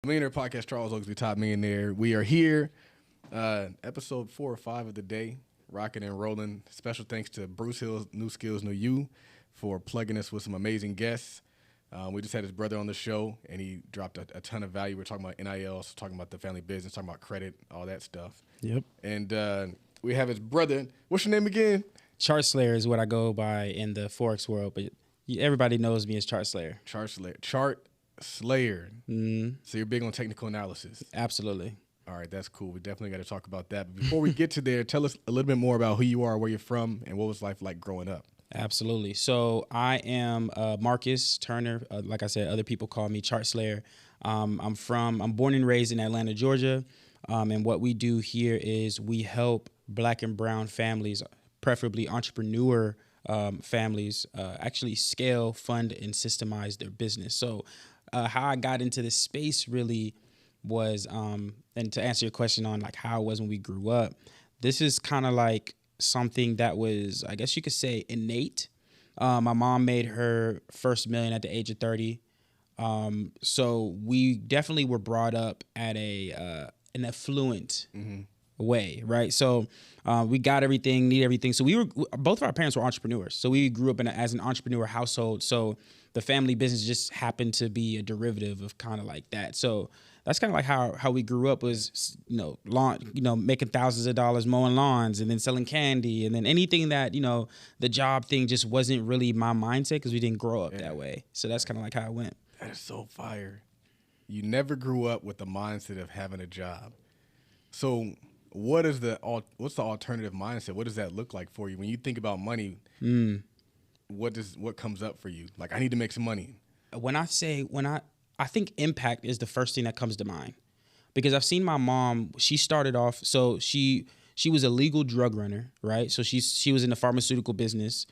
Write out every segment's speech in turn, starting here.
Millionaire Podcast, Charles Oakley, Todd Millionaire. We are here, episode 4 or 5 of the day, rocking and rolling. Special thanks to Bruce Hill's New Skills, New You for plugging us with some amazing guests. We just had his brother on the show, and he dropped a ton of value. We're talking about NILs, talking about the family business, talking about credit, all that stuff. Yep. And we have his brother. What's your name again? Chart Slayer is what I go by in the Forex world, but everybody knows me as Chart Slayer. Chart Slayer. So you're big on technical analysis. Absolutely. All right, that's cool. We definitely got to talk about that. But before we get to there, tell us a little bit more about who you are, where you're from, and what was life like growing up. Absolutely. So I am Marcus Turner. Like I said, other people call me Chart Slayer. I'm born and raised in Atlanta, Georgia. And what we do here is we help Black and brown families, preferably entrepreneur families, actually scale, fund, and systemize their business. So how I got into this space really was, and to answer your question on like how it was when we grew up, this is kind of like something that was, I guess you could say, innate. My mom made her first million at the age of 30. So we definitely were brought up at an affluent way, right? So we got everything, need everything. So both of our parents were entrepreneurs. So we grew up as an entrepreneur household. So the family business just happened to be a derivative of kind of like that. So that's kind of like how we grew up was, making thousands of dollars mowing lawns and then selling candy. And then anything that, the job thing just wasn't really my mindset because we didn't grow up that way. So that's kind of like how it went. That is so fire. You never grew up with the mindset of having a job. So what's the alternative mindset? What does that look like for you? When you think about money, what comes up for you? Like, I need to make some money. I think impact is the first thing that comes to mind, because I've seen my mom. She started off, so she was a legal drug runner, right? So she was in the pharmaceutical business,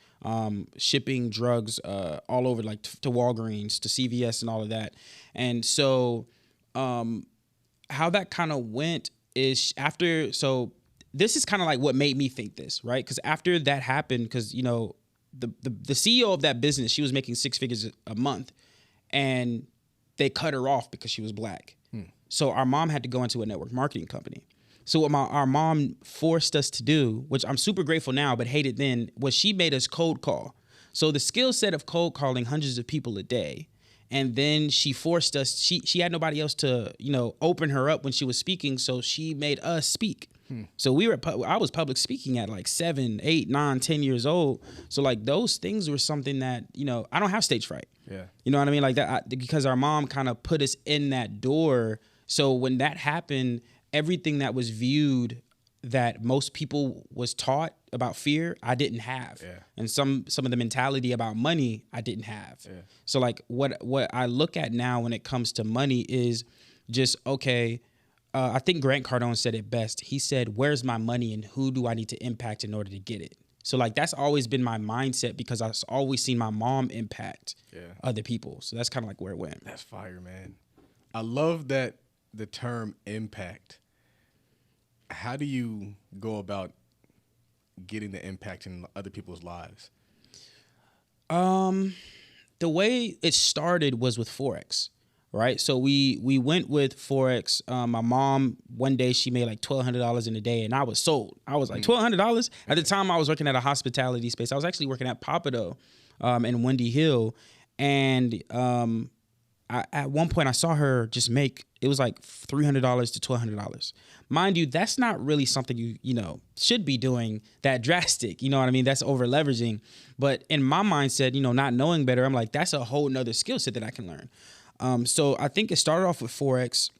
shipping drugs all over, like to Walgreens, to CVS, and all of that. And so how that kind of went is so this is kind of like what made me think this, right? Because after that happened, because the CEO of that business, she was making 6 figures a month, and they cut her off because she was Black. So our mom had to go into a network marketing company. So what our mom forced us to do, which I'm super grateful now, but hated then, was she made us cold call. So the skill set of cold calling hundreds of people a day. And then she forced us, she had nobody else to, open her up when she was speaking. So she made us speak. So I was public speaking at like 7, 8, 9, 10 years old. So like those things were something that, I don't have stage fright. Yeah. You know what I mean? Like that, because our mom kind of put us in that door. So when that happened, everything that was viewed that most people was taught about fear, I didn't have. Yeah. And some of the mentality about money, I didn't have. Yeah. So like what I look at now when it comes to money is just, okay, I think Grant Cardone said it best. He said, where's my money and who do I need to impact in order to get it? So like that's always been my mindset, because I've always seen my mom impact other people. So that's kind of like where it went. That's fire, man. I love that the term impact. How do you go about getting the impact in other people's lives? The way it started was with Forex, right? So we went with Forex. My mom, one day she made like $1,200 in a day, and I was sold. I was like, $1,200? At the time I was working at a hospitality space. I was actually working at Papado in Windy Hill. And at one point I saw her just make, it was like $300 to $1,200. Mind you, that's not really something you should be doing that drastic. You know what I mean? That's over leveraging. But in my mindset, not knowing better, I'm like, that's a whole nother skill set that I can learn. So I think it started off with Forex.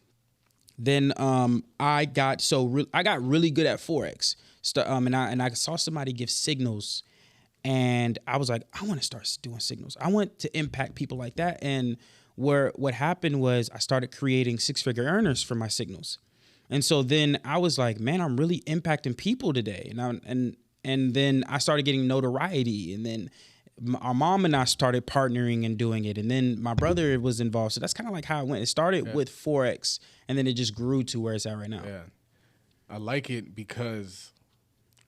Then I got really good at Forex. And I saw somebody give signals, and I was like, I want to start doing signals. I want to impact people like that. And what happened was I started creating 6-figure earners for my signals. And so then I was like, man, I'm really impacting people today. And then I started getting notoriety. And then our mom and I started partnering and doing it. And then my brother was involved. So that's kind of like how it went. It started with Forex, and then it just grew to where it's at right now. Yeah. I like it because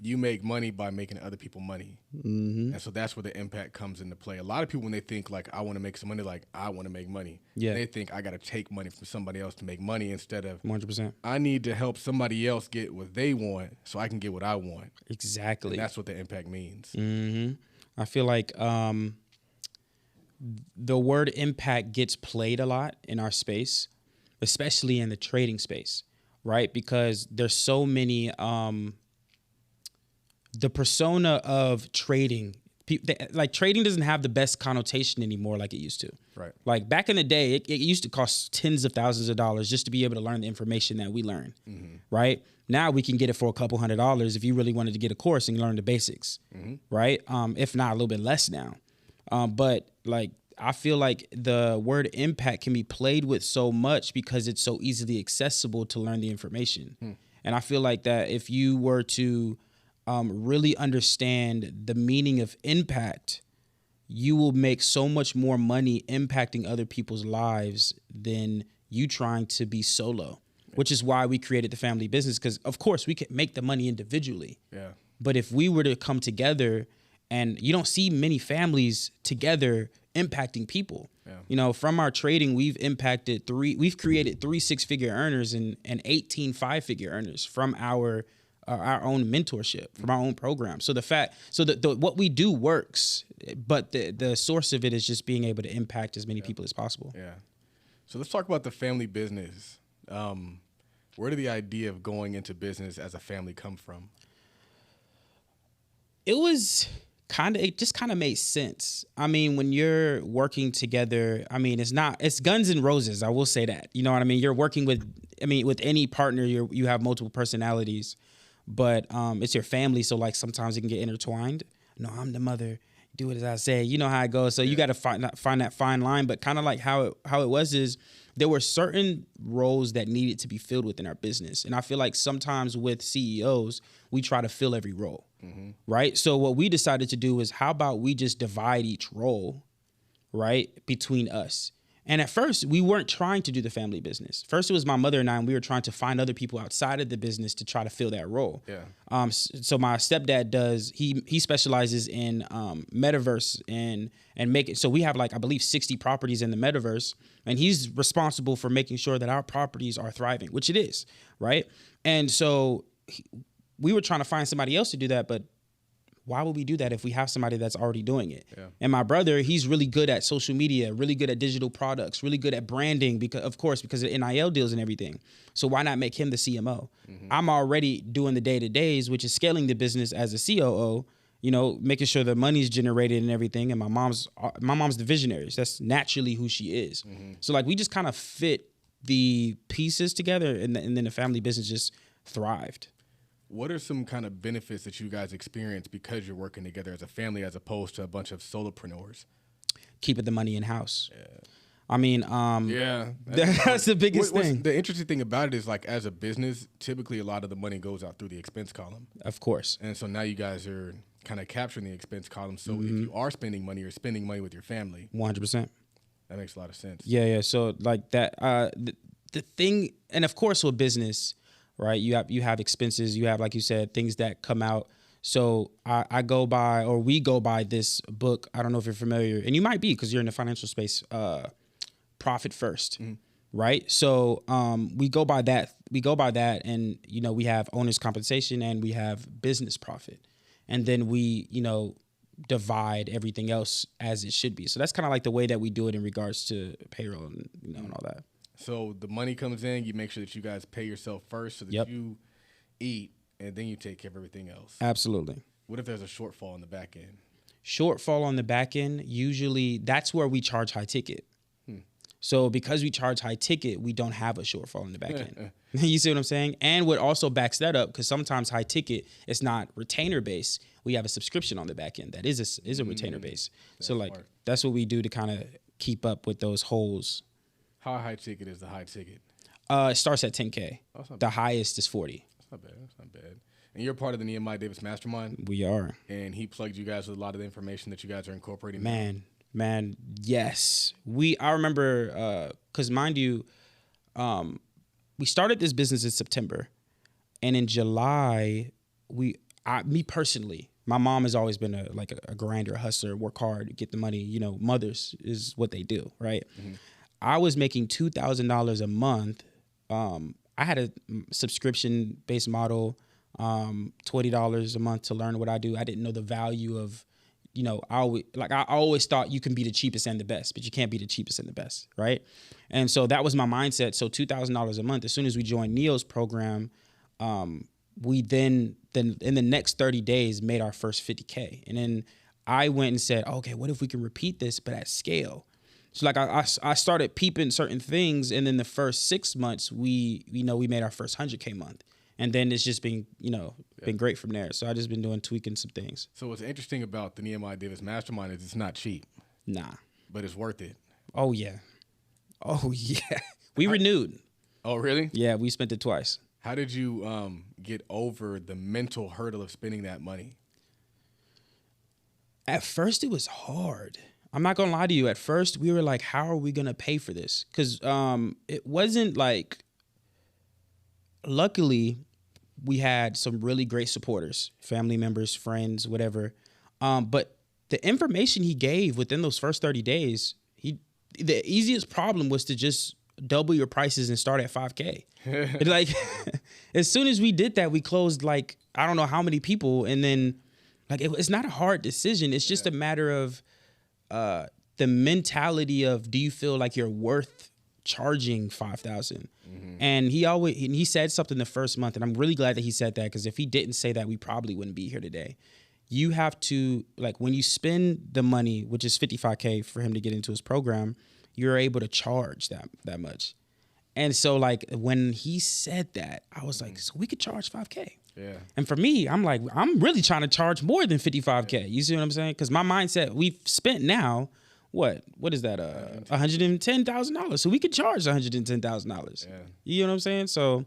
you make money by making other people money. And so that's where the impact comes into play. A lot of people, when they think like, I want to make some money, like I want to make money. Yeah. They think I got to take money from somebody else to make money instead of 100%. I need to help somebody else get what they want so I can get what I want. Exactly. And that's what the impact means. I feel like the word impact gets played a lot in our space, especially in the trading space, right? Because there's so many, the persona of trading, like trading doesn't have the best connotation anymore like it used to. Right. Like back in the day, it used to cost tens of thousands of dollars just to be able to learn the information that we learn, right? Now we can get it for a couple $100s if you really wanted to get a course and learn the basics, right? If not a little bit less now. But like, I feel like the word impact can be played with so much because it's so easily accessible to learn the information. And I feel like that if you were to really understand the meaning of impact, you will make so much more money impacting other people's lives than you trying to be solo, which is why we created the family business. Because of course we can make the money individually. Yeah. But if we were to come together, and you don't see many families together impacting people. Yeah. You know, from our trading, we've created 3 6-figure earners and 18 5-figure earners from our own mentorship, from our own program. So what we do works, but the source of it is just being able to impact as many people as possible. Yeah. So let's talk about the family business. Where did the idea of going into business as a family come from? It just kind of made sense. I mean, when you're working together, I mean, it's guns and roses. I will say that, you know what I mean? You're working with any partner, you have multiple personalities, but it's your family. So like sometimes it can get intertwined. No, I'm the mother. Do it as I say. You know how it goes. So you got to find that fine line. But kind of like how it was is there were certain roles that needed to be filled within our business. And I feel like sometimes with CEOs, we try to fill every role, right? So what we decided to do is how about we just divide each role, right, between us. And at first, we weren't trying to do the family business. First, it was my mother and I, and we were trying to find other people outside of the business to try to fill that role. Yeah. So my stepdad he specializes in metaverse and make it. So we have like, I believe 60 properties in the metaverse, and he's responsible for making sure that our properties are thriving, which it is, right? And so we were trying to find somebody else to do that, but why would we do that if we have somebody that's already doing it? Yeah. And my brother, he's really good at social media, really good at digital products, really good at branding because of NIL deals and everything. So why not make him the CMO? I'm already doing the day-to-days, which is scaling the business as a COO, you know, making sure the money's generated and everything. And my mom's the visionary. So that's naturally who she is. So like we just kind of fit the pieces together, and then the family business just thrived. What are some kind of benefits that you guys experience because you're working together as a family as opposed to a bunch of solopreneurs? Keeping the money in-house. Yeah. I mean, that's the biggest thing. The interesting thing about it is, like, as a business, typically a lot of the money goes out through the expense column. Of course. And so now you guys are kind of capturing the expense column. So if you are spending money, you're spending money with your family. 100%. That makes a lot of sense. Yeah. So like that, the thing, and of course with business, right? You have expenses. You have, like you said, things that come out. So we go by this book. I don't know if you're familiar, and you might be because you're in the financial space. Profit first, right? So we go by that. And you know, we have owner's compensation and we have business profit, and then we divide everything else as it should be. So that's kind of like the way that we do it in regards to payroll and and all that. So the money comes in, you make sure that you guys pay yourself first so that you eat, and then you take care of everything else. Absolutely. What if there's a shortfall on the back end? Shortfall on the back end, usually that's where we charge high ticket. So because we charge high ticket, we don't have a shortfall in the back end. You see what I'm saying? And what also backs that up, because sometimes high ticket is not retainer based. We have a subscription on the back end that is a retainer base. So like smart. That's what we do to kind of keep up with those holes. How high ticket is the high ticket? It starts at 10K. The highest is 40. That's not bad. And you're part of the Nehemiah Davis Mastermind? We are. And he plugged you guys with a lot of the information that you guys are incorporating. Man, yes. I remember, because mind you, we started this business in September. And in July, me personally, my mom has always been a grinder, a hustler, work hard, get the money. You know, mothers is what they do, right? Mm-hmm. I was making $2,000 a month. I had a subscription-based model, $20 a month to learn what I do. I didn't know the value of, you know, I always thought you can be the cheapest and the best, but you can't be the cheapest and the best, right? And so that was my mindset. So $2,000 a month. As soon as we joined Neo's program, we then in the next 30 days made our first 50K. And then I went and said, okay, what if we can repeat this, but at scale? So like I started peeping certain things, and then the first 6 months we made our first 100K month, and then it's just been been great from there. So I just been tweaking some things. So what's interesting about the Nehemiah Davis Mastermind is it's not cheap. Nah, but it's worth it. Oh yeah, we renewed. Oh really? Yeah, we spent it twice. How did you get over the mental hurdle of spending that money? At first, it was hard. I'm not gonna lie to you. At first, we were like, "How are we gonna pay for this?" Because it wasn't like. Luckily, we had some really great supporters, family members, friends, whatever. But the information he gave within those first 30 days, the easiest problem was to just double your prices and start at 5K. Like, as soon as we did that, we closed like I don't know how many people, and then like it's not a hard decision. It's just a matter of. The mentality of, do you feel like you're worth charging $5,000? Mm-hmm. And he said something the first month, and I'm really glad that he said that, because if he didn't say that, we probably wouldn't be here today. You have to, like, when you spend the money, which is $55K for him to get into his program, you're able to charge that much. And so like when he said that, I was like, so we could charge $5K. Yeah. And for me, I'm like, I'm really trying to charge more than $55K. Yeah. You see what I'm saying? Because my mindset, we've spent now, what is that? $110,000. So we could charge $110,000. Yeah. You know what I'm saying? So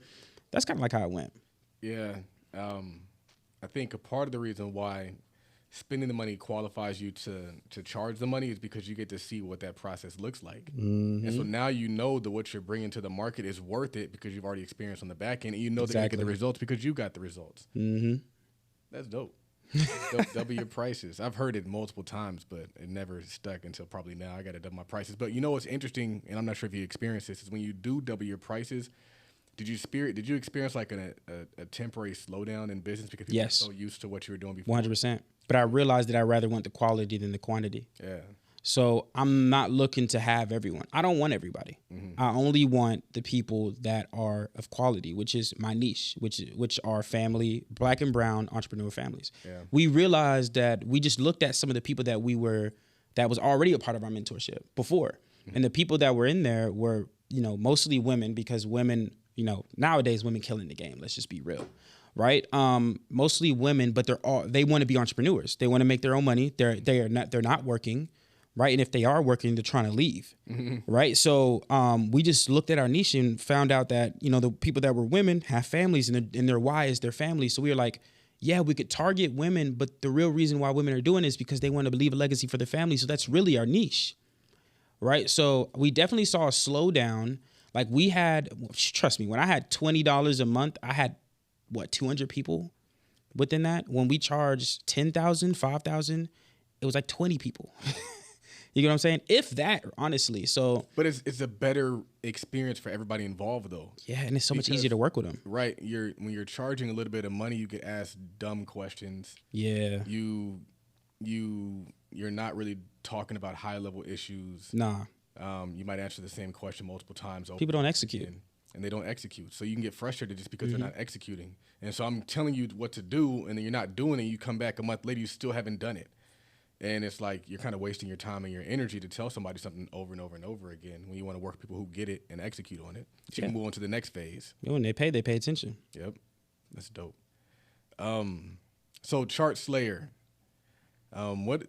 that's kind of like how it went. Yeah. I think a part of the reason why spending the money qualifies you to charge the money is because you get to see what that process looks like. Mm-hmm. And so now you know that what you're bringing to the market is worth it because you've already experienced on the back end, and you know that you get the results because you got the results. Mm-hmm. That's dope. Double your prices. I've heard it multiple times, but it never stuck until probably now. I got to double my prices. But you know what's interesting, and I'm not sure if you experienced this, is when you do double your prices, did you experience like a temporary slowdown in business because people were so used to what you were doing before? 100%. But I realized that I rather want the quality than the quantity. Yeah. So I'm not looking to have everyone. I don't want everybody. Mm-hmm. I only want the people that are of quality, which is my niche, which are family, Black and brown entrepreneur families. Yeah. We realized that we just looked at some of the people that was already a part of our mentorship before. Mm-hmm. And the people that were in there were, mostly women, because women, nowadays women killing the game. Let's just be real. Right, mostly women, but they want to be entrepreneurs. They want to make their own money. They're not working, right? And if they are working, they're trying to leave, mm-hmm. right? So we just looked at our niche and found out that the people that were women have families, and their why is their family. So we were like, yeah, we could target women, but the real reason why women are doing it is because they want to leave a legacy for their family. So that's really our niche, right? So we definitely saw a slowdown. Like we had, trust me, when I had $20 a month, I had 200 people within that. When we charged $10,000, $5,000, it was like 20 people. You get what I'm saying? If that, honestly. So, but it's a better experience for everybody involved, though. Yeah, and it's so much easier to work with them. Right. When you're charging a little bit of money, you get asked dumb questions. Yeah. You're not really talking about high level issues. Nah. You might answer the same question multiple times. People don't execute. And they don't execute. So you can get frustrated just because they're not executing. And so I'm telling you what to do, and then you're not doing it. You come back a month later, you still haven't done it. And it's like you're kind of wasting your time and your energy to tell somebody something over and over and over again when you want to work with people who get it and execute on it. So you can move on to the next phase. When they pay attention. Yep. That's dope. So Chart Slayer, walk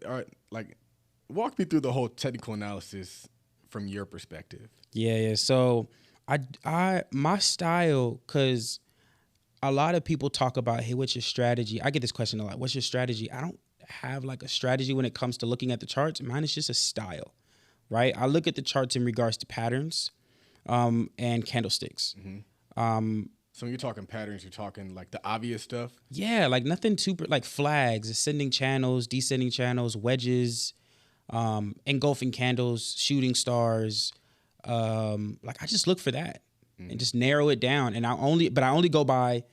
me through the whole technical analysis from your perspective. Yeah. So my style, because a lot of people talk about, hey, what's your strategy? I get this question a lot. What's your strategy? I don't have like a strategy when it comes to looking at the charts. Mine is just a style, right? I look at the charts in regards to patterns and candlesticks. Mm-hmm. So when you're talking patterns, you're talking like the obvious stuff. Yeah, like nothing super like flags, ascending channels, descending channels, wedges, engulfing candles, shooting stars. Like I just look for that and just narrow it down. And I only go by,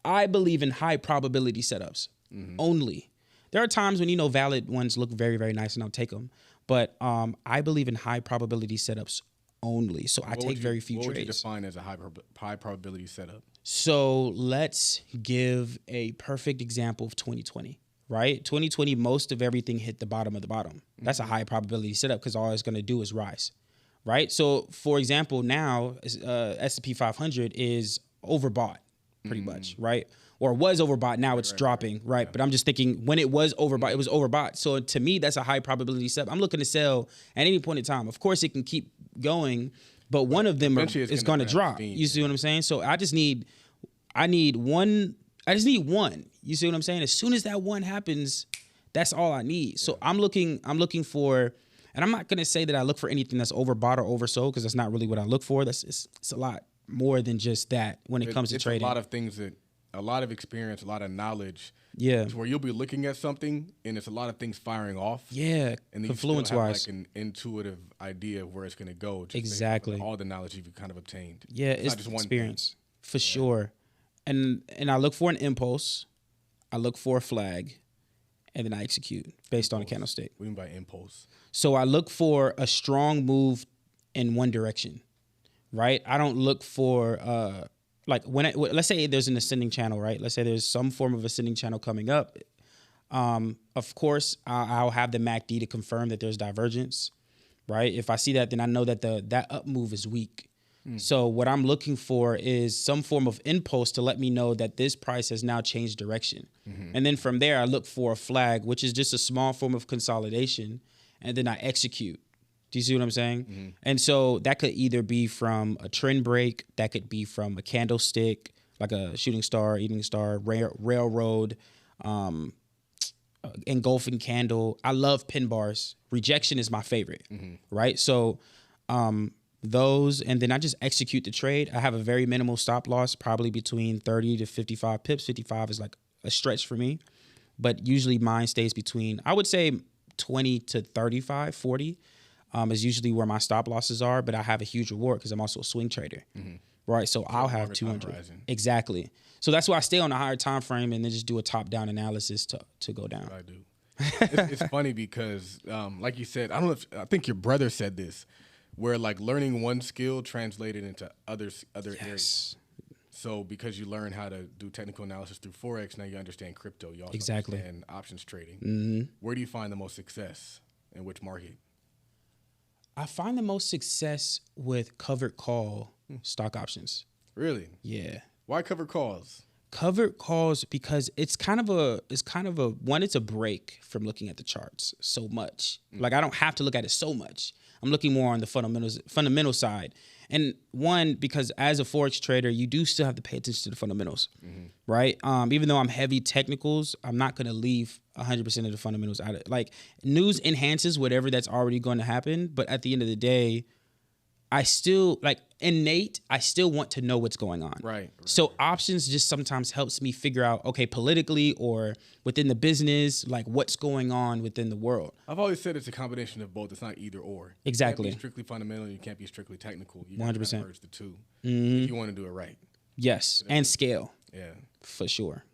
I believe in high probability setups only. There are times when, valid ones look very, very nice and I'll take them. But I believe in high probability setups only. So I take very few trades. What would you define as a high probability setup? So let's give a perfect example of 2020, right? 2020, most of everything hit the bottom of the bottom. That's a high probability setup because all it's going to do is rise, right? So for example, now S&P 500 is overbought pretty much, right? Or was overbought. Now it's dropping, right? Yeah. But I'm just thinking when it was overbought, it was overbought. So to me, that's a high probability setup. I'm looking to sell at any point in time. Of course, it can keep going, but one of them is going to drop. You see what I'm saying? So I just need one. You see what I'm saying? As soon as that one happens, that's all I need. So I'm looking for, and I'm not going to say that I look for anything that's overbought or oversold because that's not really what I look for. It's a lot more than just that when it comes to trading. A lot of things a lot of experience, a lot of knowledge. Yeah. Where you'll be looking at something and it's a lot of things firing off. Yeah. And then you still have like an intuitive idea of where it's going to go. Exactly. All the knowledge you've kind of obtained. Yeah. It's not just experience for sure. And I look for an impulse. I look for a flag and then I execute based on a candlestick. What do you mean by impulse? So I look for a strong move in one direction, right? I don't look for, like let's say there's an ascending channel, right? Let's say there's some form of ascending channel coming up. Of course, I'll have the MACD to confirm that there's divergence, right? If I see that, then I know that that up move is weak. So what I'm looking for is some form of impulse to let me know that this price has now changed direction. And then from there, I look for a flag, which is just a small form of consolidation, and then I execute. Do you see what I'm saying? And so that could either be from a trend break, that could be from a candlestick, like a shooting star, evening star, railroad, engulfing candle. I love pin bars. Rejection is my favorite, right? So those, and then I just execute the trade. I have a very minimal stop loss, probably between 30 to 55 pips. 55 is like a stretch for me, but usually mine stays between, I would say 20 to 35, 40. Is usually where my stop losses are, but I have a huge reward because I'm also a swing trader, right? So I'll have 200. Exactly. So that's why I stay on a higher time frame and then just do a top-down analysis to go down. I do. It's funny because, like you said, I think your brother said this, where like learning one skill translated into other areas. So because you learn how to do technical analysis through Forex, now you understand crypto. You also understand options trading. Where do you find the most success? In which market? I find the most success with covered call stock options. Really? Yeah. Why covered calls? Covered calls because it's kind of a break from looking at the charts so much. Like I don't have to look at it so much. I'm looking more on the fundamental side. And one, because as a Forex trader, you do still have to pay attention to the fundamentals, right? Even though I'm heavy technicals, I'm not going to leave 100% of the fundamentals out of it. Like news enhances whatever that's already going to happen. But at the end of the day, I still I still want to know what's going on. Right. So options just sometimes helps me figure out, okay, politically or within the business, like what's going on within the world. I've always said it's a combination of both. It's not either or. Exactly. You can't be strictly fundamental. You can't be strictly technical. You 100%. Merge the two if you want to do it right. Yes, and scale. Yeah. For sure.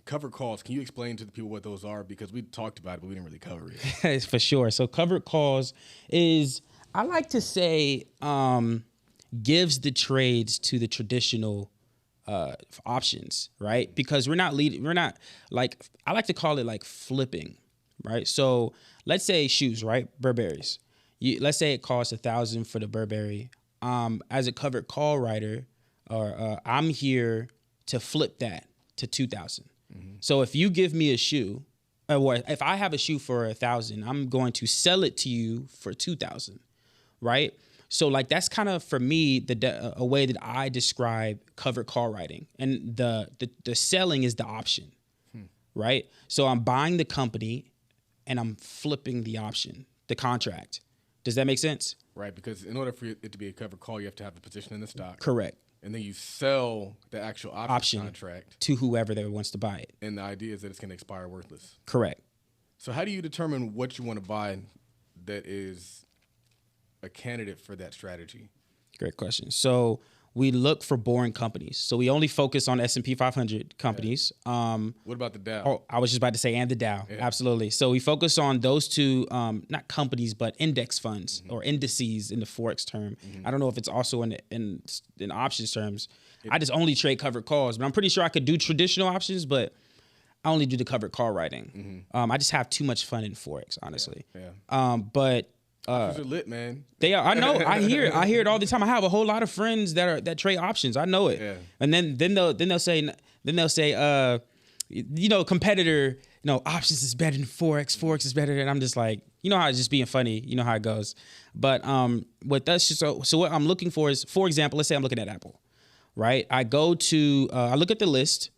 Covered calls. Can you explain to the people what those are? Because we talked about it, but we didn't really cover it. For sure. So covered calls is, I like to say, gives the trades to the traditional options, right? Because we're not like, I like to call it like flipping, right? So let's say shoes, right? Burberry's. Let's say it costs $1,000 for the Burberry. As a covered call writer, I'm here to flip that to $2,000. So if you give me a shoe, or if I have a shoe for $1,000, I'm going to sell it to you for $2,000. Right? So like that's kind of for me a way that I describe covered call writing, and the selling is the option, right? So I'm buying the company and I'm flipping the option, the contract. Does that make sense? Right, because in order for it to be a covered call, you have to have a position in the stock. Correct. And then you sell the actual option contract to whoever that wants to buy it. And the idea is that it's going to expire worthless. Correct. So how do you determine what you want to buy that is a candidate for that strategy? Great question. So we look for boring companies. So we only focus on S&P 500 companies. What about the Dow? Oh, I was just about to say, and the Dow. Yeah. Absolutely. So we focus on those two, not companies, but index funds or indices in the Forex term. I don't know if it's also in options terms. I just only trade covered calls, but I'm pretty sure I could do traditional options, but I only do the covered call writing. I just have too much fun in Forex, honestly. But options are lit, man. They are. I know. I hear it all the time. I have a whole lot of friends that trade options. I know it. Yeah. And then they'll say competitor, options is better than Forex. Forex is better than. I'm just like, how it's just being funny. You know how it goes. But with us, so what I'm looking for is, for example, let's say I'm looking at Apple, right? I go to I look at the list.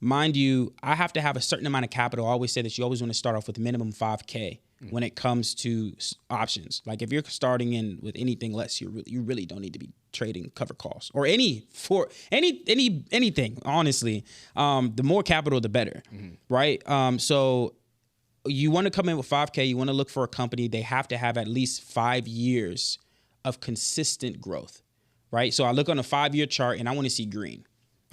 Mind you, I have to have a certain amount of capital. I always say that you always want to start off with minimum 5K when it comes to options. Like if you're starting in with anything less, you really don't need to be trading covered calls or anything. Honestly, the more capital, the better, right? So you want to come in with 5K. You want to look for a company. They have to have at least 5 years of consistent growth, right? So I look on a 5-year chart and I want to see green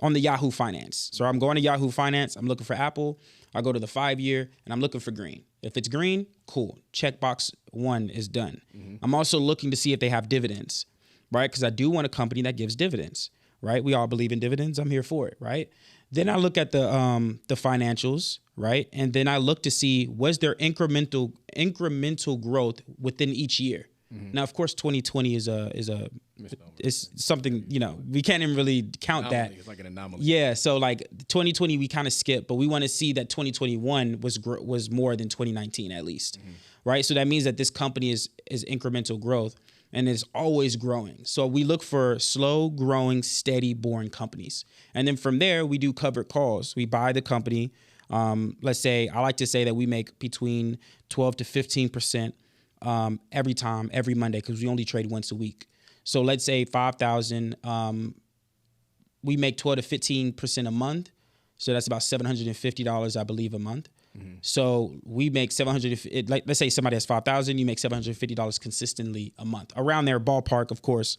on the Yahoo Finance. So I'm going to Yahoo Finance. I'm looking for Apple. I go to the 5-year and I'm looking for green. If it's green, cool. Checkbox 1 is done. I'm also looking to see if they have dividends, right? Because I do want a company that gives dividends, right? We all believe in dividends. I'm here for it, right? Then I look at the financials, right? And then I look to see, was there incremental growth within each year? Now, of course, 2020 is something, we can't even really count that. It's like an anomaly. Yeah. So like 2020, we kind of skipped, but we want to see that 2021 was more than 2019 at least. Right. So that means that this company is incremental growth and is always growing. So we look for slow growing, steady, boring companies. And then from there, we do covered calls. We buy the company. Let's say, I like to say that we make between 12 to 15% every Monday, because we only trade once a week. So let's say 5,000, we make 12 to 15% a month. So that's about $750, I believe, a month. So we make let's say somebody has 5,000, you make $750 consistently a month, around their ballpark, of course.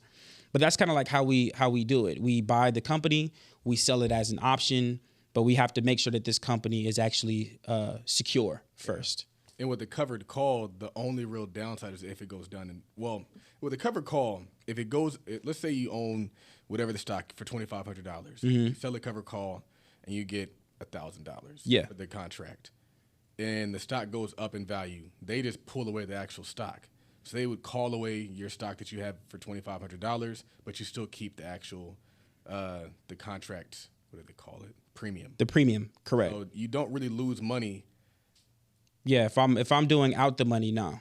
But that's kind of like how we do it. We buy the company, we sell it as an option, but we have to make sure that this company is actually secure first. And with the covered call, the only real downside is if it goes down. With a covered call, if it goes, let's say you own whatever the stock for $2,500. You sell a covered call and you get $1,000 for the contract. And the stock goes up in value. They just pull away the actual stock. So they would call away your stock that you have for $2,500, but you still keep the actual, the contract, what do they call it? Premium. The premium, correct. So you don't really lose money. Yeah, if I'm doing out the money, no.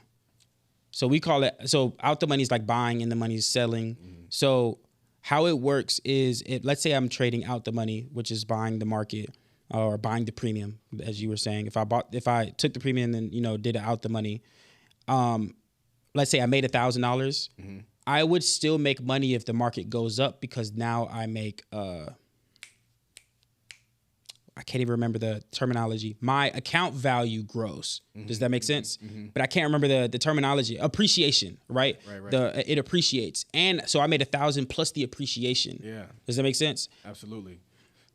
So we call it, so out the money is like buying and the money is selling. So how it works is, let's say I'm trading out the money, which is buying the market or buying the premium, as you were saying. If I took the premium and did it out the money, let's say I made $1,000, I would still make money if the market goes up, because now I make I can't even remember the terminology. My account value grows. Does that make sense? But I can't remember the terminology. Appreciation, right? Right. It appreciates. And so I made $1,000 plus the appreciation. Yeah. Does that make sense? Absolutely.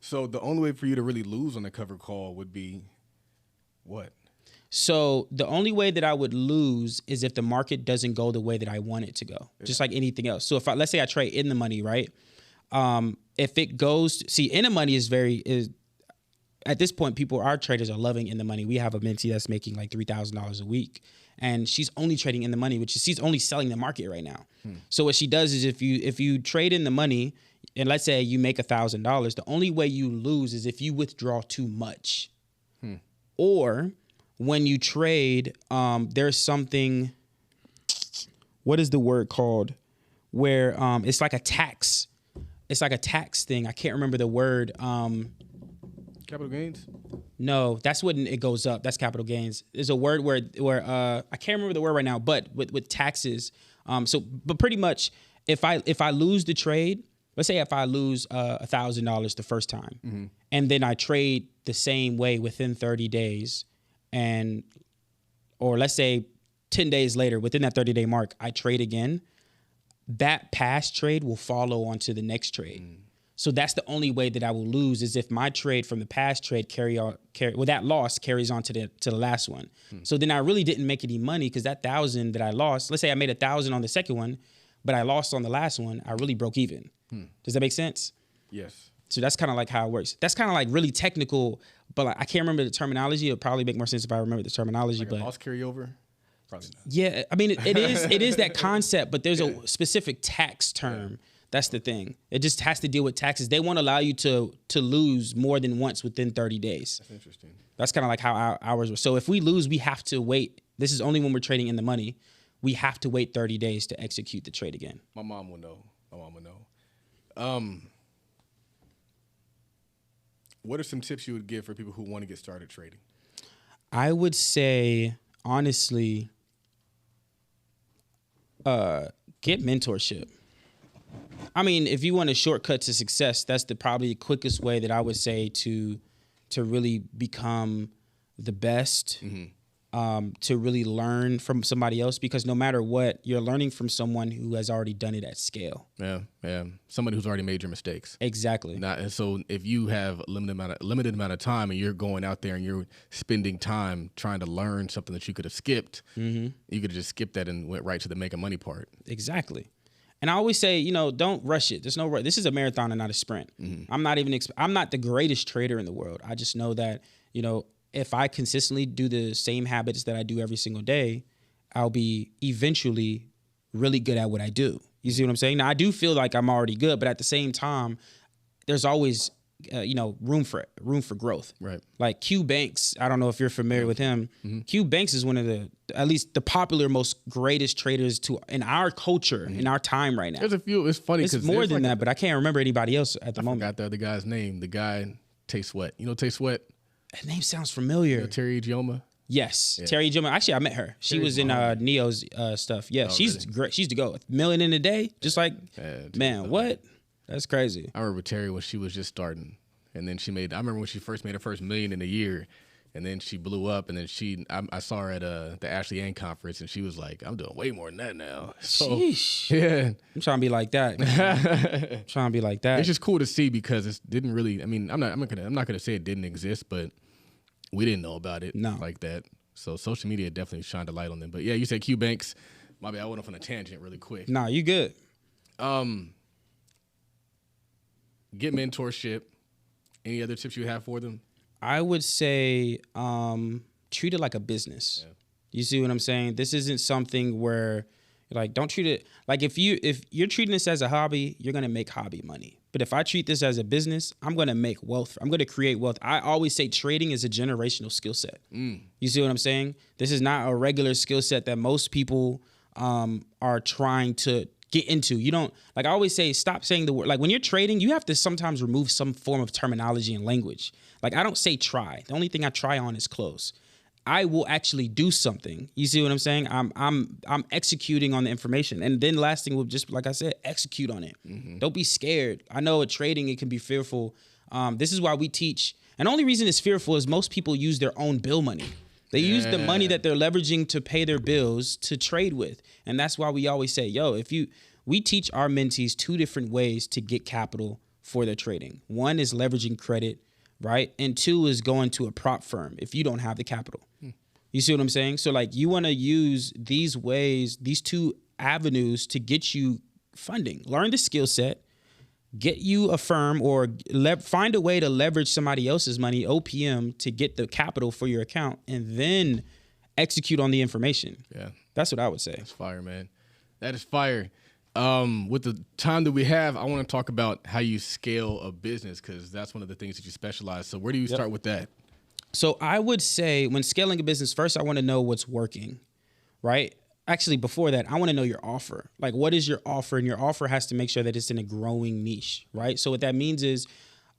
So the only way for you to really lose on a covered call would be what? So the only way that I would lose is if the market doesn't go the way that I want it to go, just like anything else. So let's say I trade in the money, right? If it goes, in the money is at this point, our traders are loving in the money. We have a mentee that's making like $3,000 a week, and she's only trading in the money, which is she's only selling the market right now. So what she does is if you trade in the money, and let's say you make $1,000, the only way you lose is if you withdraw too much, or when you trade, there's something. What is the word called? Where it's like a tax. It's like a tax thing. I can't remember the word. Capital gains? No, that's when it goes up. That's capital gains. There's a word where I can't remember the word right now, but with taxes. But pretty much if I lose the trade, let's say if I lose $1,000 the first time, and then I trade the same way within 30 days, or let's say 10 days later, within that 30-day mark, I trade again, that past trade will follow on to the next trade. So that's the only way that I will lose is if my trade from the past trade that loss carries on to the last one. So then I really didn't make any money because that 1,000 that I lost, let's say I made 1,000 on the second one, but I lost on the last one, I really broke even. Does that make sense? Yes. So that's kind of like how it works. That's kind of like really technical, but like, I can't remember the terminology. It'll probably make more sense if I remember the terminology. Like but a loss carryover? Probably not. Yeah, I mean, it is that concept, but there's a specific tax term. That's the thing. It just has to deal with taxes. They won't allow you to lose more than once within 30 days. That's interesting. That's kind of like how ours were. So if we lose, we have to wait. This is only when we're trading in the money. We have to wait 30 days to execute the trade again. My mom will know. What are some tips you would give for people who want to get started trading? I would say, honestly, get mentorship. I mean, if you want a shortcut to success, that's probably the quickest way that I would say to really become the best, to really learn from somebody else, because no matter what, you're learning from someone who has already done it at scale. Yeah. Somebody who's already made your mistakes. Exactly. And so if you have a limited amount of time and you're going out there and you're spending time trying to learn something that you could have skipped, you could have just skipped that and went right to the making money part. Exactly. And I always say, don't rush it. There's no rush. This is a marathon and not a sprint. I'm not the greatest trader in the world. I just know that, if I consistently do the same habits that I do every single day, I'll be eventually really good at what I do. You see what I'm saying? Now, I do feel like I'm already good, but at the same time, there's always, room for growth. Right. Like Q Banks, I don't know if you're familiar with him. Q Banks is one of at least the popular, most greatest traders in our culture, in our time right now. There's a few. It's funny because it's more than that, but I can't remember anybody else at the moment. I forgot the other guy's name. The guy, Tay Sweat. You know Tay Sweat? That name sounds familiar. Terry Gioma? Yes, yeah. Terry Gioma. Actually, I met her. She was in Neo's stuff. Yeah, she's really? great. She's to go. $1 million in a day, just like, man, what? That's crazy. I remember Terry when she was just starting, and then I remember when she first made her first $1 million in a year, and then she blew up, and then I saw her at the Ashley Ann conference, and she was like, I'm doing way more than that now. So, sheesh. Yeah. I'm trying to be like that. I'm trying to be like that. It's just cool to see because it didn't really, I mean, I'm not gonna say it didn't exist, but we didn't know about it like that. So social media definitely shined a light on them. But yeah, you said Q Banks. My bad, I went off on a tangent really quick. Nah, you good. Get mentorship. Any other tips you have for them? I would say treat it like a business. Yeah. You see what I'm saying? This isn't something where don't treat it like if you're treating this as a hobby, you're gonna make hobby money. But if I treat this as a business, I'm gonna make wealth. I'm gonna create wealth. I always say trading is a generational skill set. You see what I'm saying? This is not a regular skill set that most people are trying to get into. You don't, I always say, stop saying the word. Like when you're trading, you have to sometimes remove some form of terminology and language. Like I don't say try. The only thing I try on is close. I will actually do something. You see what I'm saying? I'm executing on the information. And then last thing will just, like I said, execute on it. Don't be scared. I know at trading, it can be fearful. This is why we teach. And the only reason it's fearful is most people use their own bill money. They use the money that they're leveraging to pay their bills to trade with. And that's why we always say, we teach our mentees 2 different ways to get capital for their trading. 1 is leveraging credit, right? And 2 is going to a prop firm if you don't have the capital. You see what I'm saying? So you want to use these ways, these 2 avenues to get you funding. Learn the skill set, get you a firm, or find a way to leverage somebody else's money, OPM, to get the capital for your account, and then execute on the information. Yeah. That's what I would say. That's fire, man. That is fire. With the time that we have, I want to talk about how you scale a business, because that's one of the things that you specialize. So where do you start with that? So I would say when scaling a business, first I want to know what's working, right? Actually, before that, I want to know your offer. Like, what is your offer? And your offer has to make sure that it's in a growing niche, right? So what that means is,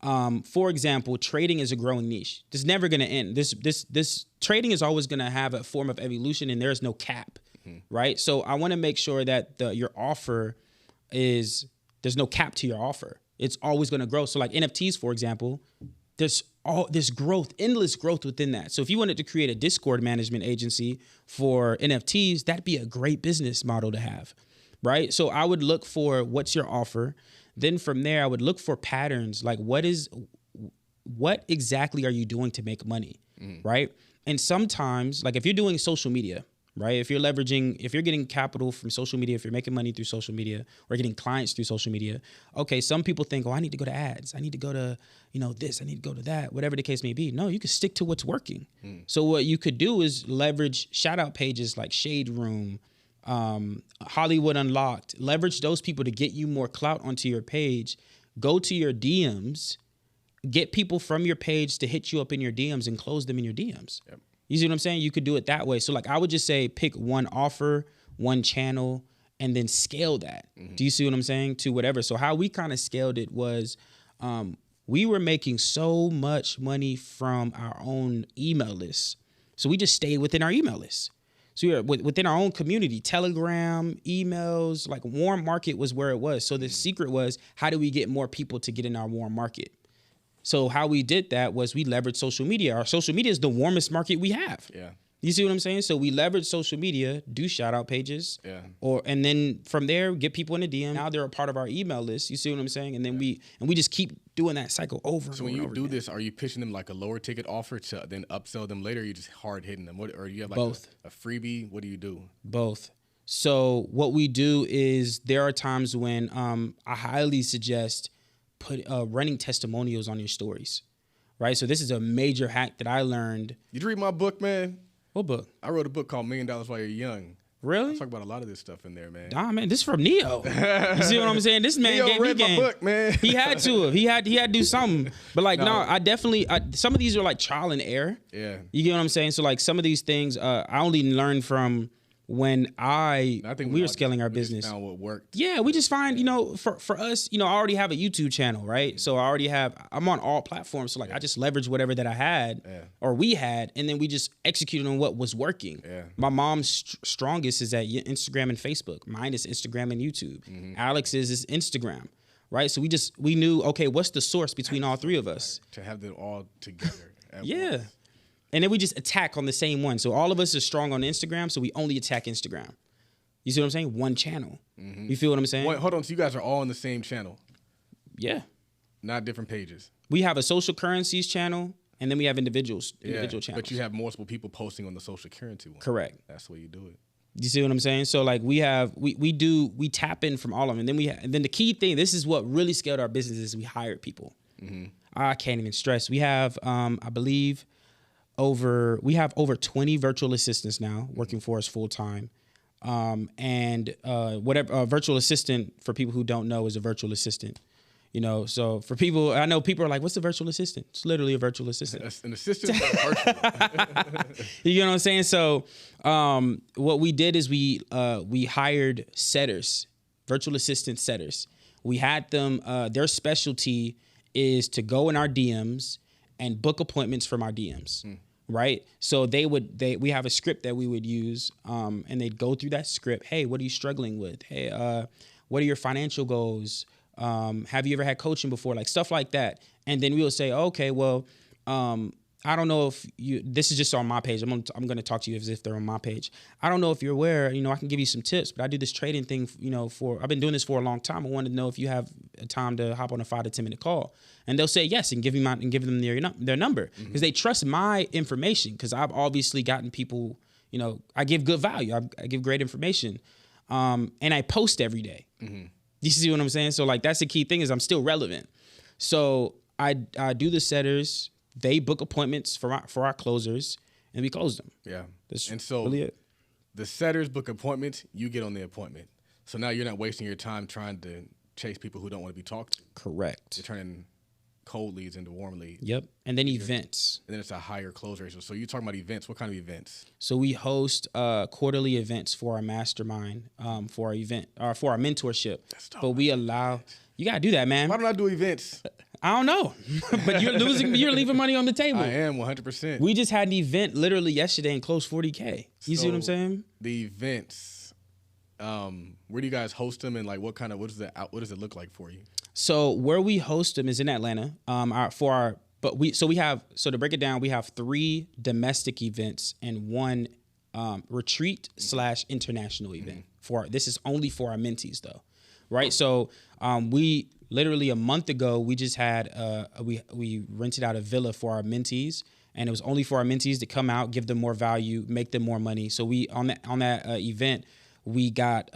for example, trading is a growing niche. It's never going to end. This trading is always going to have a form of evolution, and there is no cap, right? So I want to make sure that your offer is there's no cap to your offer. It's always going to grow. So like NFTs, for example, there's growth, endless growth within that. So if you wanted to create a Discord management agency for NFTs, that'd be a great business model to have, right? So I would look for what's your offer. Then from there, I would look for patterns, like what exactly are you doing to make money, right? And sometimes, like if you're doing social media, right? If you're getting capital from social media, if you're making money through social media or getting clients through social media, okay, some people think, oh, I need to go to ads. I need to go to, this, I need to go to that, whatever the case may be. No, you can stick to what's working. So what you could do is leverage shout out pages like Shade Room, Hollywood Unlocked, leverage those people to get you more clout onto your page, go to your DMs, get people from your page to hit you up in your DMs and close them in your DMs. Yep. You see what I'm saying? You could do it that way. So like I would just say pick one offer, one channel, and then scale that. Do you see what I'm saying? To whatever. So how we kind of scaled it was we were making so much money from our own email list. So we just stayed within our email list. So we were within our own community, Telegram, emails, like warm market was where it was. So the secret was, how do we get more people to get in our warm market? So how we did that was we leveraged social media. Our social media is the warmest market we have. Yeah. You see what I'm saying? So we leverage social media, do shout out pages, and then from there get people in the DM. Now they're a part of our email list. You see what I'm saying? And then we just keep doing that cycle over. So when you do this, are you pitching them like a lower ticket offer to then upsell them later? Or are you just hard hitting them? Or you have like both a freebie? What do you do? Both. So what we do is there are times when I highly suggest running testimonials on your stories, right? So this is a major hack that I learned. Did you read my book, man? What book? I wrote a book called $1 Million While You're Young. Really? I talk about a lot of this stuff in there, man. Nah, man, this is from Neo. You see what I'm saying? This man Neo gave read me game. My book, man. He had to have. He had to do something. But like, no, I definitely. Some of these are like trial and error. Yeah. You get what I'm saying? So like, some of these things I only learned from when I think we were scaling our business. Found what worked. Yeah, we just find, for us, I already have a YouTube channel, right? So I'm on all platforms. So like I just leverage whatever that I had or we had, and then we just executed on what was working. Yeah. My mom's strongest is at Instagram and Facebook. Mine is Instagram and YouTube. Alex's is Instagram, right? So we knew, okay, what's the source between all three of us? To have them all together. Yeah. And then we just attack on the same one. So all of us are strong on Instagram, so we only attack Instagram. You see what I'm saying? One channel. You feel what I'm saying? Wait, hold on. So you guys are all on the same channel? Yeah. Not different pages? We have a social currencies channel, and then we have individual channels. But you have multiple people posting on the social currency one. Correct. That's the way you do it. You see what I'm saying? So like we tap in from all of them. And then the key thing, this is what really scaled our business, is we hired people. I can't even stress. We have, I believe, over 20 virtual assistants now working for us full time. And whatever a virtual assistant, for people who don't know, is a virtual assistant. So for people, I know people are like, what's a virtual assistant? It's literally a virtual assistant. An assistant virtual. You know what I'm saying? So what we did is we hired setters, virtual assistant setters. We had them, their specialty is to go in our DMs and book appointments from our DMs, right? So we have a script that we would use, and they'd go through that script. Hey, what are you struggling with? Hey, what are your financial goals? Have you ever had coaching before? Like stuff like that. And then we'll say, okay, well, I don't know if this is just on my page. I'm going to talk to you as if they're on my page. I don't know if you're aware, I can give you some tips, but I do this trading thing, I've been doing this for a long time. I wanted to know if you have a time to hop on a 5 to 10 minute call. And they'll say yes and give them their number, because they trust my information, because I've obviously gotten people, I give good value. I give great information. And I post every day. You see what I'm saying? So like, that's the key thing, is I'm still relevant. So I do the setters. They book appointments for our closers, and we close them. Yeah. That's really it. The setters book appointments, you get on the appointment. So now you're not wasting your time trying to chase people who don't want to be talked to. Correct. You're turning cold leads into warm leads. Yep. And then events. And then it's a higher close ratio. So you're talking about events. What kind of events? So we host quarterly events for our mastermind, for our mentorship. That's dope. But we allow... You got to do that, man. Why don't I do events? I don't know. But you're leaving money on the table. I am 100%. We just had an event literally yesterday and closed 40K. You see what I'm saying? The events. Where do you guys host them, and like what does it look like for you? So where we host them is in Atlanta. So to break it down, we have 3 domestic events and 1 retreat / international event. This is only for our mentees though, right? So we literally a month ago we just had we rented out a villa for our mentees, and it was only for our mentees to come out, give them more value, make them more money. So we on that event we got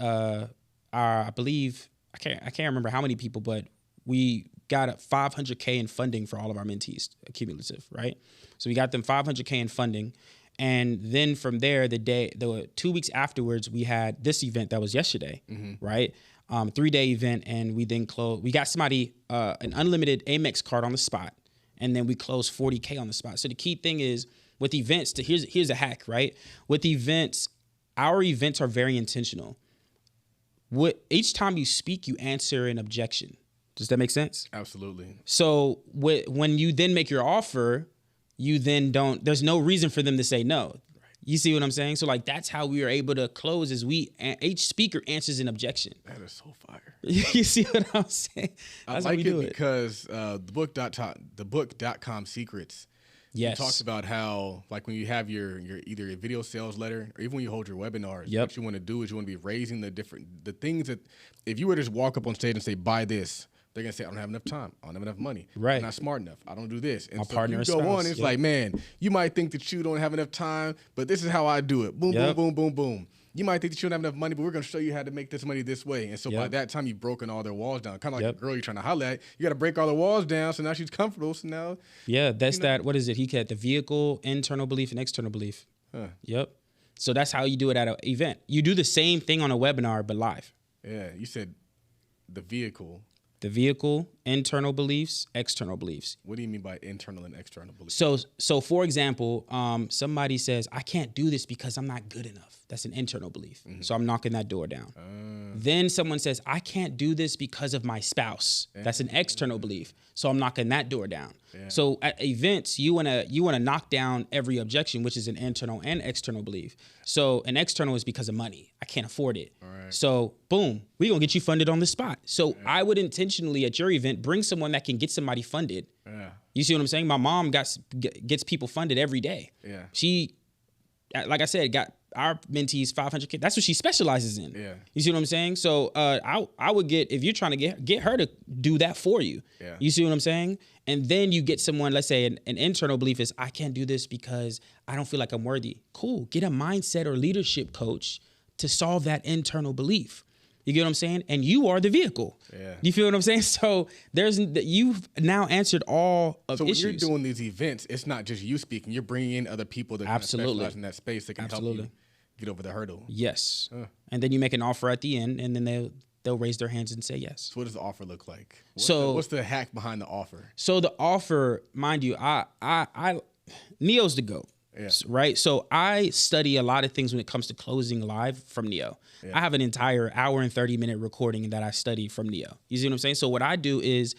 I believe I can't remember how many people, but we got $500K in funding for all of our mentees, cumulative, right? So we got them $500K in funding. And then from there, the 2 weeks afterwards, we had this event that was yesterday, right? 3-day event. And we then we got somebody an unlimited Amex card on the spot. And then we closed $40K on the spot. So the key thing is with events, here's a hack, right? With events, our events are very intentional. Each time you speak, you answer an objection. Does that make sense? Absolutely. So when you then make your offer, you then there's no reason for them to say no. Right. You see what I'm saying? So like that's how we are able to close is each speaker answers an objection. That is so fire. You see what I'm saying? That's I like it because the book.com secrets. Yes. Talks about how like when you have your either a video sales letter or even when you hold your webinars, what you want to do is you want to be raising the things that if you were to just walk up on stage and say buy this, they're going to say, I don't have enough time. I don't have enough money. Right. I'm not smart enough. I don't do this. And my so partner you go on, it's like, man, you might think that you don't have enough time, but this is how I do it. Boom, boom, boom, boom, boom. You might think that you don't have enough money, but we're going to show you how to make this money this way. And so by that time, you've broken all their walls down. Kind of like a girl you're trying to holler at. You got to break all the walls down, so now she's comfortable. So now. Yeah, that's that. What is it? He had the vehicle, internal belief, and external belief. Huh. Yep. So that's how you do it at an event. You do the same thing on a webinar, but live. Yeah, you said the vehicle. The vehicle, internal beliefs, external beliefs. What do you mean by internal and external beliefs? So for example, somebody says, I can't do this because I'm not good enough. That's an internal belief. So I'm knocking that door down. Then someone says, I can't do this because of my spouse. That's an external belief. So I'm knocking that door down. So at events, you wanna knock down every objection, which is an internal and external belief. So an external is because of money. I can't afford it. So boom, we're gonna get you funded on the spot. So I would intentionally at your event bring someone that can get somebody funded. You see what I'm saying? My mom gets people funded every day. She, like I said, got our mentees $500K. That's what she specializes in. You see what I'm saying? So I would if you're trying to get her to do that for you. You see what I'm saying? And then you get someone, let's say an internal belief is, I can't do this because I don't feel like I'm worthy. Cool. Get a mindset or leadership coach to solve that internal belief. You get what I'm saying? And you are the vehicle. You feel what I'm saying? So you've now answered all of issues. So when you're doing these events, it's not just you speaking. You're bringing in other people that kind of specialize in that space that can help you get over the hurdle. Yes. And then you make an offer at the end, and then they'll raise their hands and say yes. So what does the offer look like? What's the hack behind the offer? So the offer, mind you, Neo's the GOAT. Right. So I study a lot of things when it comes to closing live from Neo. I have an entire hour and 30-minute recording that I study from Neo. You see what I'm saying? So what I do is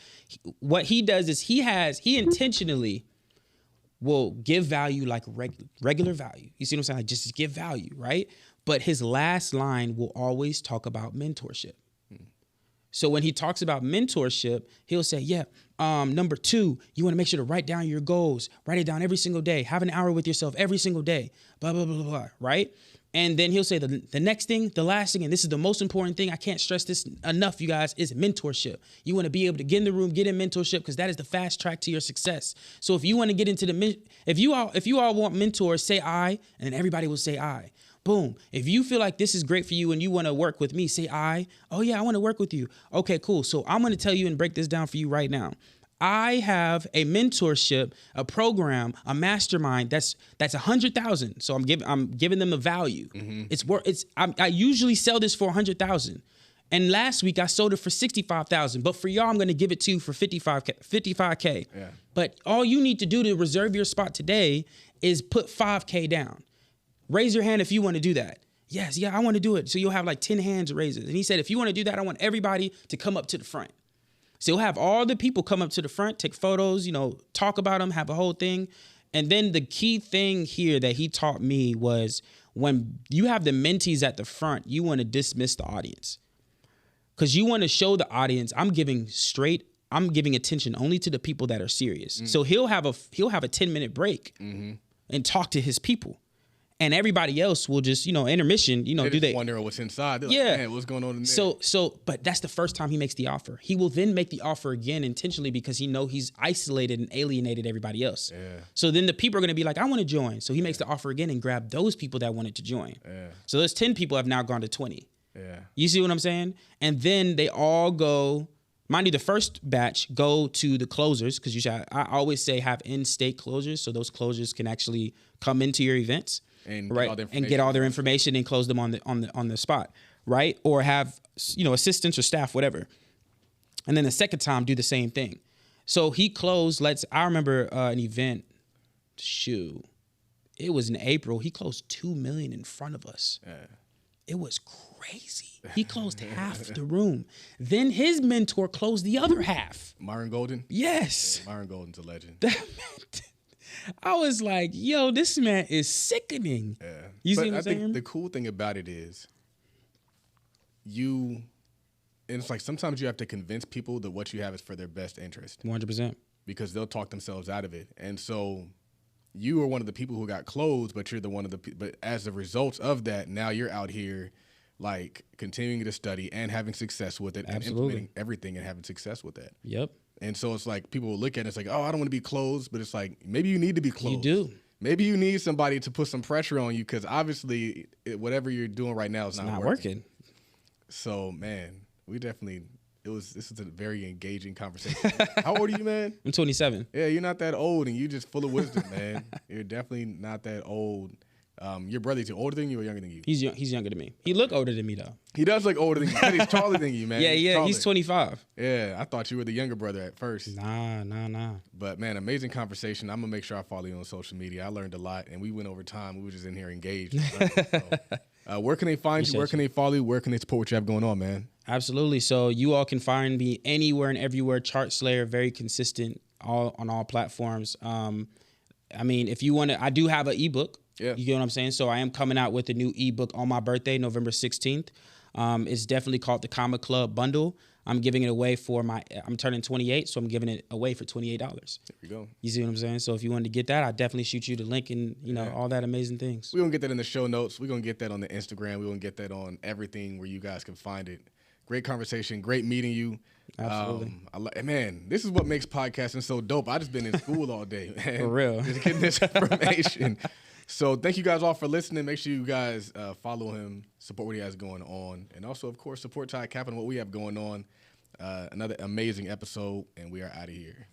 what he does is he intentionally will give value like regular value. You see what I'm saying? Like just give value. Right. But his last line will always talk about mentorship. So when he talks about mentorship, he'll say, number 2, you want to make sure to write down your goals, write it down every single day, have an hour with yourself every single day, blah, blah, blah, blah, right? And then he'll say the next thing, the last thing, and this is the most important thing, I can't stress this enough, you guys, is mentorship. You want to be able to get in the room, get in mentorship, because that is the fast track to your success. So if you want to get into if you all want mentors, say I, and then everybody will say I. Boom. If you feel like this is great for you and you want to work with me, say I. Oh yeah, I want to work with you. Okay, cool. So I'm going to tell you and break this down for you right now. I have a mentorship, a program, a mastermind that's 100,000. So I'm giving them a value. I usually sell this for 100,000. And last week I sold it for 65,000. But for y'all, I'm going to give it to you for 55K. But all you need to do to reserve your spot today is put 5K down. Raise your hand if you want to do that. Yes, I want to do it. So you'll have like 10 hands raises. And he said, if you want to do that, I want everybody to come up to the front. So he'll have all the people come up to the front, take photos, talk about them, have a whole thing. And then the key thing here that he taught me was when you have the mentees at the front, you want to dismiss the audience. Because you want to show the audience, I'm giving attention only to the people that are serious. So he'll have a 10-minute break and talk to his people. And everybody else will just, intermission, they wondering what's inside. They're like, man, what's going on in there? But that's the first time he makes the offer. He will then make the offer again intentionally because he knows he's isolated and alienated everybody else. Yeah. So then the people are going to be like, I want to join. So he makes the offer again and grab those people that wanted to join. Yeah. So those 10 people have now gone to 20. Yeah. You see what I'm saying? And then they all go, mind you, the first batch go to the closers because I always say have in-state closers so those closers can actually come into your events. And get all their information and close them on the spot, right? Or have assistants or staff, whatever. And then the second time, do the same thing. So he closed. I remember an event. It was in April. He closed $2 million in front of us. Yeah. It was crazy. He closed half the room. Then his mentor closed the other half. Myron Golden. Yes. Yeah, Myron Golden's a legend. I was like, yo, this man is sickening. Yeah. You see what I'm saying? Think the cool thing about it is and it's like sometimes you have to convince people that what you have is for their best interest. 100%. Because they'll talk themselves out of it. And so you are one of the people who got closed, but but as a result of that, now you're out here like continuing to study and having success with it. Absolutely. And implementing everything and having success with that. Yep. And so it's like people will look at it and it's like, oh, I don't want to be closed. But it's like, maybe you need to be closed. You do. Maybe you need somebody to put some pressure on you because obviously whatever you're doing right now is not working. So, man, this is a very engaging conversation. How old are you, man? I'm 27. Yeah, you're not that old and you're just full of wisdom, man. You're definitely not that old. Your brother's older than you or younger than you? He's younger than me. He look older than me though. He does look older than you. But he's taller than you, man. Yeah. He's 25. Yeah, I thought you were the younger brother at first. Nah. But man, amazing conversation. I'm gonna make sure I follow you on social media. I learned a lot, and we went over time. We were just in here engaged. So, where can they find you? Where can they follow you? Where can they support what you have going on, man? Absolutely. So you all can find me anywhere and everywhere. Chart Slayer, very consistent, on all platforms. If you want to, I do have an ebook. Yeah. You get what I'm saying? So I am coming out with a new ebook on my birthday, November 16th. It's definitely called the Comma Club Bundle. I'm giving it away I'm turning 28, so I'm giving it away for $28. There you go. You see what I'm saying? So if you wanted to get that, I'll definitely shoot you the link and, all that amazing things. We're going to get that in the show notes. We're going to get that on the Instagram. We're going to get that on everything where you guys can find it. Great conversation. Great meeting you. Absolutely. Man, this is what makes podcasting so dope. I just been in school all day, man. For real. Just getting this information. So thank you guys all for listening. Make sure you guys follow him, support what he has going on, and also, of course, support Todd Cap and what we have going on. Another amazing episode, and we are out of here.